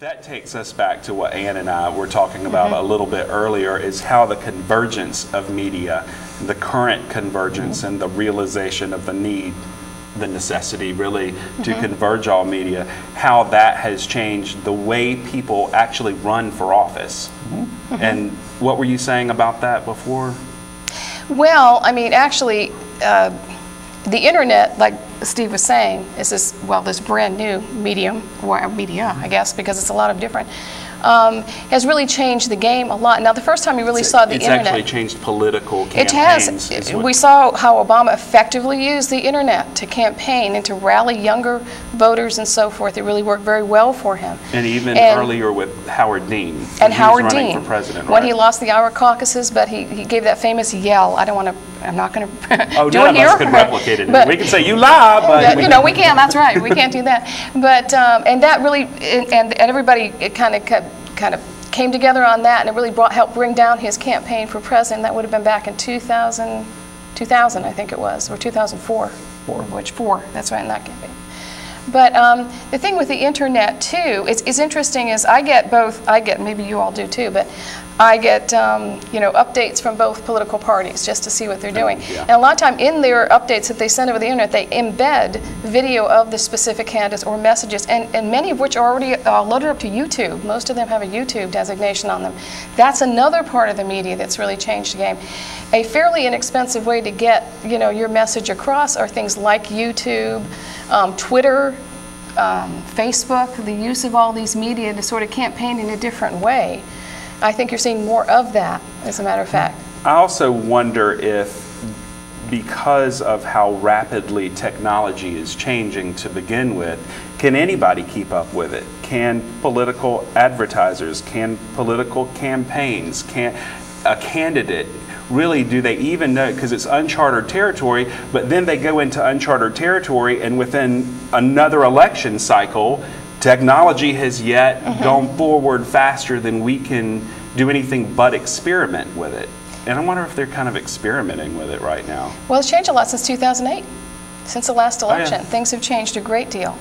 That takes us back to what Ann and I were talking about a little bit earlier, is how the convergence of media, the current convergence and the realization of the need, the necessity really to converge all media, how that has changed the way people actually run for office. And what were you saying about that before? Well, I mean, actually, the internet, like Steve was saying, is this brand new medium, or media, I guess, because it's a lot of different, has really changed the game a lot. Now, the first time you really saw the internet, it's actually changed political It campaigns. has. We saw how Obama effectively used the internet to campaign and to rally younger voters and so forth. It really worked very well for him. And even earlier with Howard Dean. And Howard Dean, for president, when he lost the Iowa caucuses, but he gave that famous yell. I'm not going to oh, do none it of here. us could replicate it. But, we can say you lie, but you know, we can't. That's right. We can't do that. But and that really and everybody kind of came together on that, and it really helped bring down his campaign for president. That would have been back in 2000, I think it was, or 2004. That's right, in that campaign. But the thing with the internet too is interesting. Is I get maybe you all do too, but I get you know, updates from both political parties just to see what they're doing. Yeah. And a lot of time in their updates that they send over the internet, they embed video of the specific candidates or messages, and many of which are already loaded up to YouTube. Most of them have a YouTube designation on them. That's another part of the media that's really changed the game. A fairly inexpensive way to get, you know, your message across are things like YouTube, Twitter, Facebook, the use of all these media to sort of campaign in a different way. I think you're seeing more of that, as a matter of fact. I also wonder if, because of how rapidly technology is changing to begin with, can anybody keep up with it? Can political advertisers, can political campaigns, can a candidate, really, do they even know? Because it's uncharted territory, but then they go into uncharted territory, and within another election cycle, technology has yet gone forward faster than we can do anything but experiment with it. And I wonder if they're kind of experimenting with it right now. Well, it's changed a lot since 2008, since the last election. Oh, yeah. Things have changed a great deal.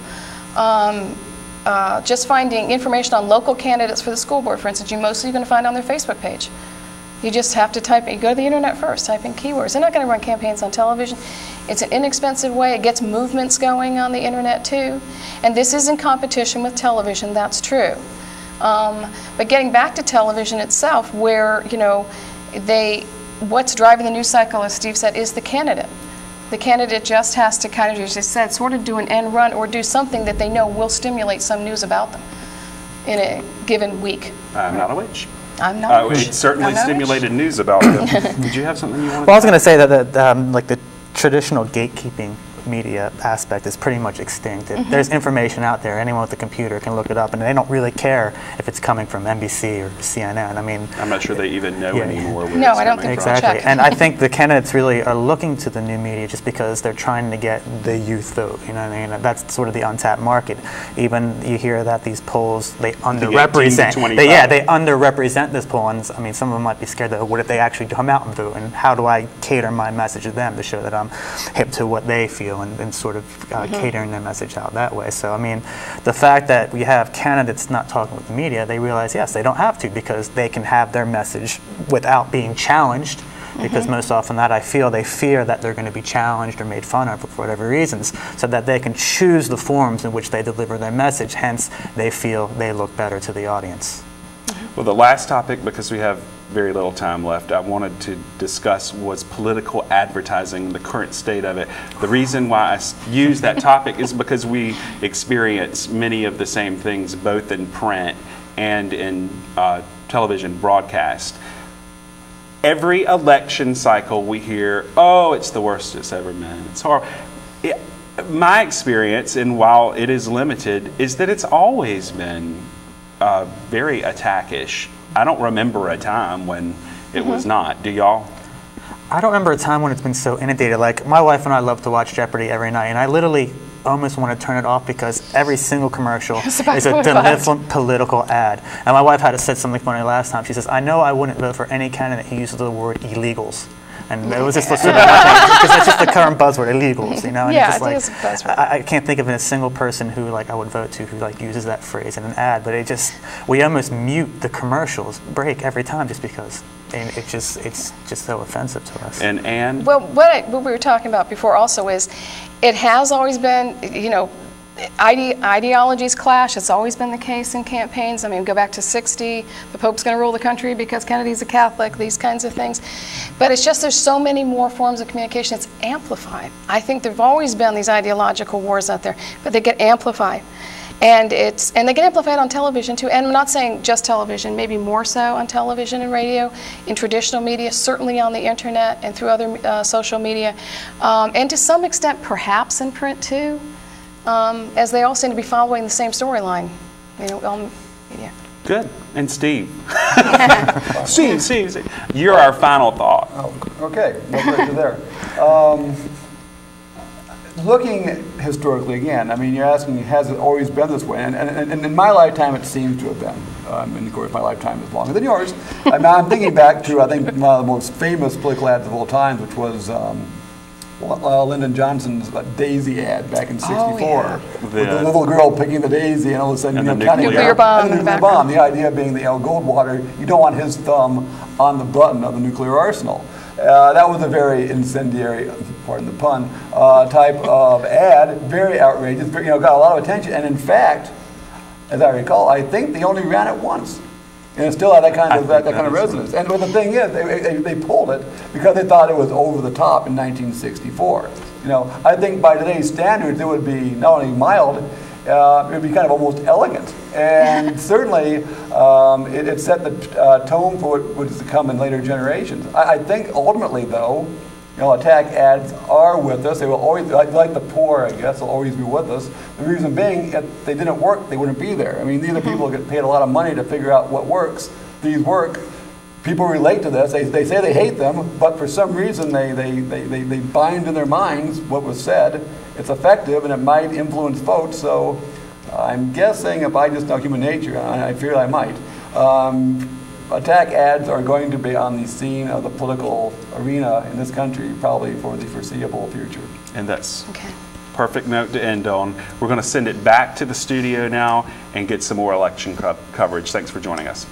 Just finding information on local candidates for the school board, for instance, you're mostly going to find on their Facebook page. You just have to you go to the internet first, type in keywords. They're not going to run campaigns on television. It's an inexpensive way. It gets movements going on the internet too. And this is in competition with television, that's true. But getting back to television itself, where, you know, what's driving the news cycle, as Steve said, is the candidate. The candidate just has to kind of, as you said, sort of do an end run or do something that they know will stimulate some news about them in a given week. I'm not a witch. I'm not a witch. It certainly stimulated news about them. Did you have something you wanted to Well, I was going to say that like the traditional gatekeeping media aspect is pretty much extinct. There's information out there. Anyone with a computer can look it up, and they don't really care if it's coming from NBC or CNN. I mean, I'm not sure they even know anymore where no, it's I don't think exactly. And I think the candidates really are looking to the new media just because they're trying to get the youth vote. You know what I mean? That's sort of the untapped market. Even you hear that these polls, they underrepresent. They underrepresent this poll, and I mean, some of them might be scared that what if they actually come out and vote, and how do I cater my message to them to show that I'm hip to what they feel, and sort of catering their message out that way. So I mean, the fact that we have candidates not talking with the media, they realize, yes, they don't have to, because they can have their message without being challenged, because most often that I feel they fear that they're going to be challenged or made fun of for whatever reasons, so that they can choose the forms in which they deliver their message, hence they feel they look better to the audience. Well, the last topic, because we have very little time left, I wanted to discuss was political advertising, the current state of it. The reason why I use that topic is because we experience many of the same things both in print and in television broadcast. Every election cycle we hear, oh, it's the worst it's ever been. It's horrible. My experience, and while it is limited, is that it's always been very attackish. I don't remember a time when it was not. Do y'all? I don't remember a time when it's been so inundated. Like, my wife and I love to watch Jeopardy every night, and I literally almost want to turn it off because every single commercial is a different political ad. And my wife had to say something funny last time. She says, I know I wouldn't vote for any candidate who uses the word illegals. And it was just sort of because that's just the current buzzword, illegals, you know. And Yeah, it's just it is a buzzword. I can't think of a single person who I would vote to who uses that phrase in an ad. But we almost mute the commercials break every time just because. And it's just so offensive to us. And well, what we were talking about before also is, it has always been, you know, ideologies clash. It's always been the case in campaigns. I mean, go back to '60, the Pope's going to rule the country because Kennedy's a Catholic, these kinds of things. But it's just there's so many more forms of communication. It's amplified. I think there've always been these ideological wars out there, but they get amplified. And they get amplified on television too. And I'm not saying just television, maybe more so on television and radio, in traditional media, certainly on the internet and through other social media, and to some extent perhaps in print too, as they all seem to be following the same storyline. You know, media. Good. And Steve. Steve, you're our final thought. Oh, okay, no pressure there. Looking historically again, I mean, you're asking, has it always been this way? And in my lifetime, it seems to have been. And of course, my lifetime is longer than yours. I'm thinking back to, I think, one of the most famous political ads of all time, which was Lyndon Johnson's Daisy ad back in '64, with the little girl picking the daisy, and all of a sudden, nuclear bomb. The idea being the Goldwater, you don't want his thumb on the button of the nuclear arsenal. That was a very incendiary, pardon the pun, type of ad, very outrageous, got a lot of attention, and in fact, as I recall, I think they only ran it once. And it still had that kind of resonance. And the thing is, they pulled it because they thought it was over the top in 1964. You know, I think by today's standards, it would be not only mild, it would be kind of almost elegant. And certainly, it set the tone for what was to come in later generations. I think ultimately, though, attack ads are with us. They will always, like the poor, I guess, will always be with us. The reason being, if they didn't work, they wouldn't be there. I mean, these are people who get paid a lot of money to figure out what works. These work. People relate to this. They say they hate them, but for some reason they bind in their minds what was said. It's effective, and it might influence votes. So I'm guessing, if I just know human nature, and I fear I might, attack ads are going to be on the scene of the political arena in this country probably for the foreseeable future. And that's perfect note to end on. We're going to send it back to the studio now and get some more election coverage. Thanks for joining us.